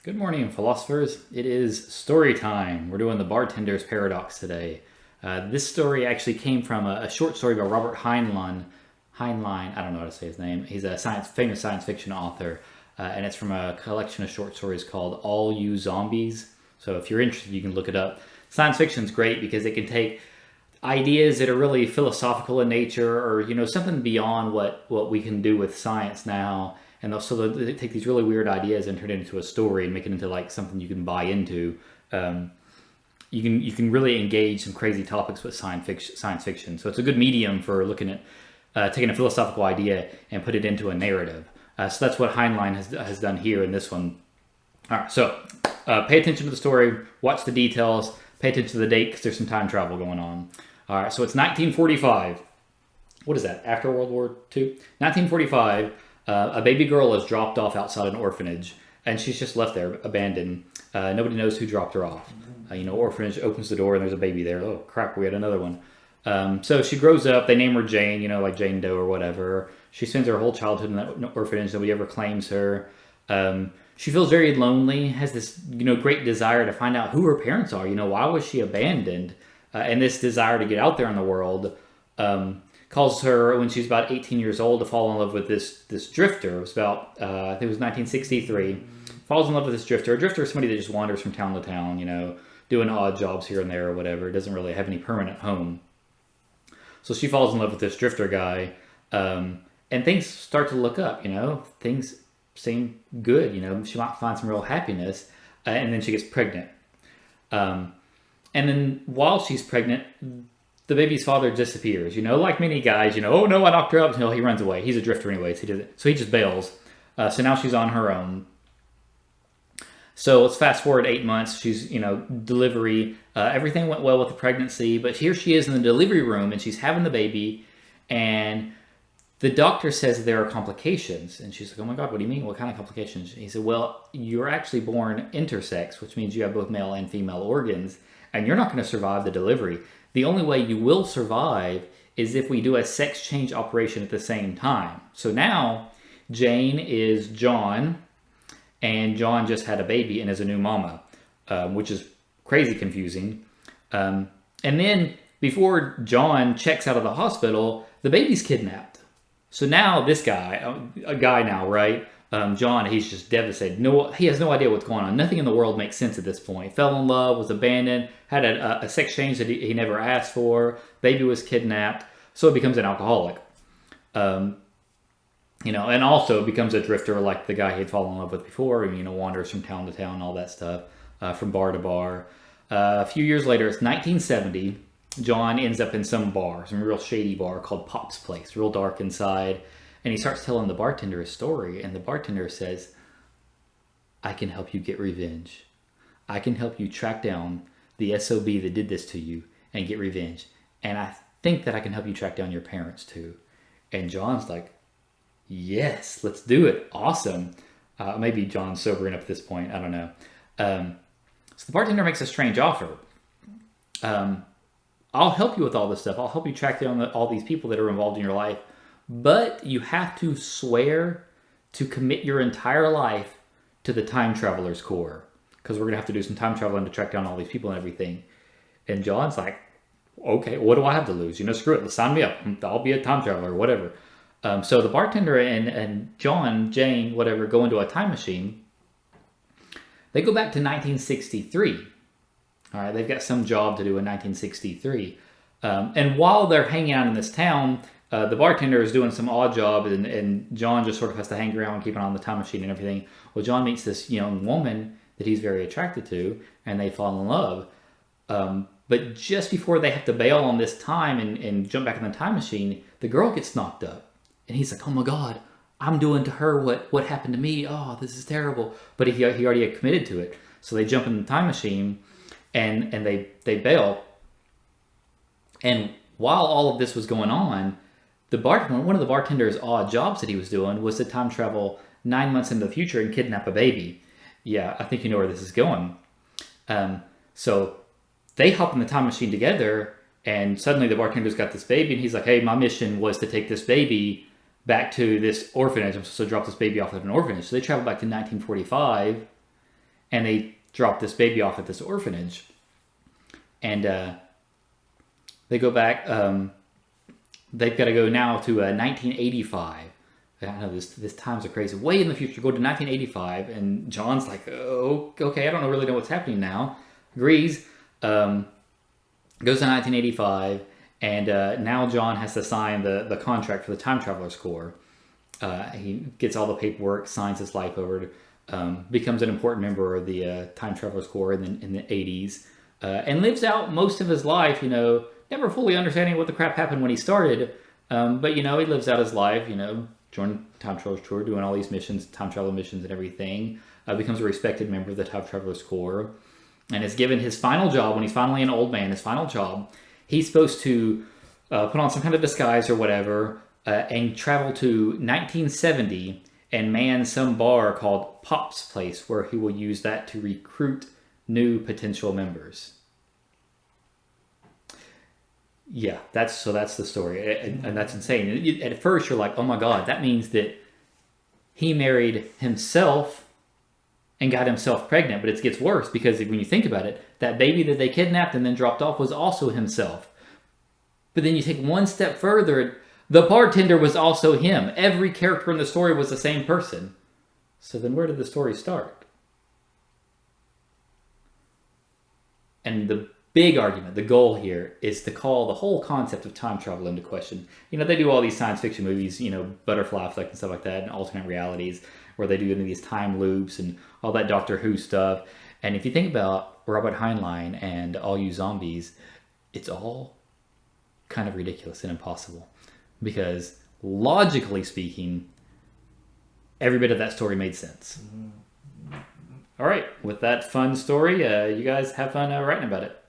Good morning, philosophers. It is story time. We're doing the Bartender's Paradox today. This story actually came from a short story by Robert Heinlein. Heinlein, I don't know how to say his name. He's a famous science fiction author, and it's from a collection of short stories called All You Zombies. So if you're interested, you can look it up. Science fiction is great because it can take ideas that are really philosophical in nature, or something beyond what we can do with science now, and also they take these really weird ideas and turn it into a story and make it into like something you can buy into. You can really engage some crazy topics with science fiction. So it's a good medium for looking at taking a philosophical idea and put it into a narrative. So that's what Heinlein has done here in this one. All right, so pay attention to the story, watch the details, pay attention to the date because there's some time travel going on. All right, so it's 1945. What is that? After World War II? 1945. A baby girl is dropped off outside an orphanage, and she's just left there, abandoned. Nobody knows who dropped her off. Orphanage opens the door and there's a baby there. Oh crap, we had another one. So she grows up. They name her Jane, like Jane Doe or whatever. She spends her whole childhood in that orphanage. Nobody ever claims her. She feels very lonely. Has this, great desire to find out who her parents are. Why was she abandoned? And this desire to get out there in the world calls her, when she's about 18 years old, to fall in love with this drifter. It was about, I think it was 1963. Falls in love with this drifter. A drifter is somebody that just wanders from town to town, doing odd jobs here and there or whatever. Doesn't really have any permanent home. So she falls in love with this drifter guy, and things start to look up. Things seem good. She might find some real happiness, and then she gets pregnant. And then while she's pregnant, the baby's father disappears. Like many guys, oh no, I knocked her up. No, he runs away. He's a drifter anyways. So he just bails. So now she's on her own. So let's fast forward 8 months. She's, delivery. Everything went well with the pregnancy, but here she is in the delivery room and she's having the baby, and the doctor says that there are complications. And she's like, oh my God, what do you mean? What kind of complications? He said, well, you're actually born intersex, which means you have both male and female organs, and you're not going to survive the delivery. The only way you will survive is if we do a sex change operation at the same time. So now Jane is John, and John just had a baby and is a new mama, which is crazy confusing. And then before John checks out of the hospital, the baby's kidnapped. So now this guy, a guy now, right? John, he's just devastated. No, he has no idea what's going on. Nothing in the world makes sense at this point. Fell in love, was abandoned, had a sex change that he never asked for. Baby was kidnapped, so he becomes an alcoholic. And also becomes a drifter like the guy he had fallen in love with before. And, wanders from town to town, all that stuff, from bar to bar. A few years later, it's 1970. John ends up in some real shady bar called Pop's Place, real dark inside. And he starts telling the bartender a story, and the bartender says, I can help you get revenge. I can help you track down the SOB that did this to you and get revenge. And I think that I can help you track down your parents too. And John's like, yes, let's do it. Awesome. Maybe John's sobering up at this point. I don't know. So the bartender makes a strange offer. I'll help you with all this stuff. I'll help you track down all these people that are involved in your life. But you have to swear to commit your entire life to the time traveler's core, because we're going to have to do some time traveling to track down all these people and everything. And John's like, okay, what do I have to lose? Screw it. Sign me up. I'll be a time traveler or whatever. So the bartender and Jane, whatever, go into a time machine. They go back to 1963. All right, they've got some job to do in 1963. And while they're hanging out in this town, the bartender is doing some odd job, and John just sort of has to hang around and keep an eye on the time machine and everything. Well, John meets this young woman that he's very attracted to, and they fall in love. But just before they have to bail on this time and jump back in the time machine, the girl gets knocked up. And he's like, oh my God, I'm doing to her what happened to me. Oh, this is terrible. But he already had committed to it. So they jump in the time machine, and they bail. And while all of this was going on, one of the bartender's odd jobs that he was doing was to time travel 9 months into the future and kidnap a baby. Yeah, I think you know where this is going. So they hop in the time machine together, and suddenly the bartender's got this baby, and he's like, hey, my mission was to take this baby back to this orphanage. I'm supposed to drop this baby off at an orphanage. So they travel back to 1945, and they drop this baby off at this orphanage, and they go back. They've got to go now to 1985. I don't know, this times are crazy. Way in the future, go to 1985, and John's like, oh, okay, I don't really know what's happening now. Agrees. Goes to 1985, and now John has to sign the contract for the Time Travelers Corps. He gets all the paperwork, signs his life over, becomes an important member of the Time Travelers Corps in the 80s, and lives out most of his life, never fully understanding what the crap happened when he started, but, he lives out his life, joined Time Travelers Corps, doing all these missions, time travel missions and everything, becomes a respected member of the Time Travelers Corps, and is given his final job when he's finally an old man. His final job, he's supposed to put on some kind of disguise or whatever and travel to 1970 and man some bar called Pop's Place, where he will use that to recruit new potential members. Yeah, that's the story, and that's insane. At first, you're like, oh my god, that means that he married himself and got himself pregnant. But it gets worse, because when you think about it, that baby that they kidnapped and then dropped off was also himself. But then you take one step further, the bartender was also him. Every character in the story was the same person. So then where did the story start? And the big argument, the goal here, is to call the whole concept of time travel into question. They do all these science fiction movies, Butterfly Effect and stuff like that, and alternate realities, where they do these time loops and all that Doctor Who stuff. And if you think about Robert Heinlein and All You Zombies, it's all kind of ridiculous and impossible. Because logically speaking, every bit of that story made sense. All right, with that fun story, you guys have fun writing about it.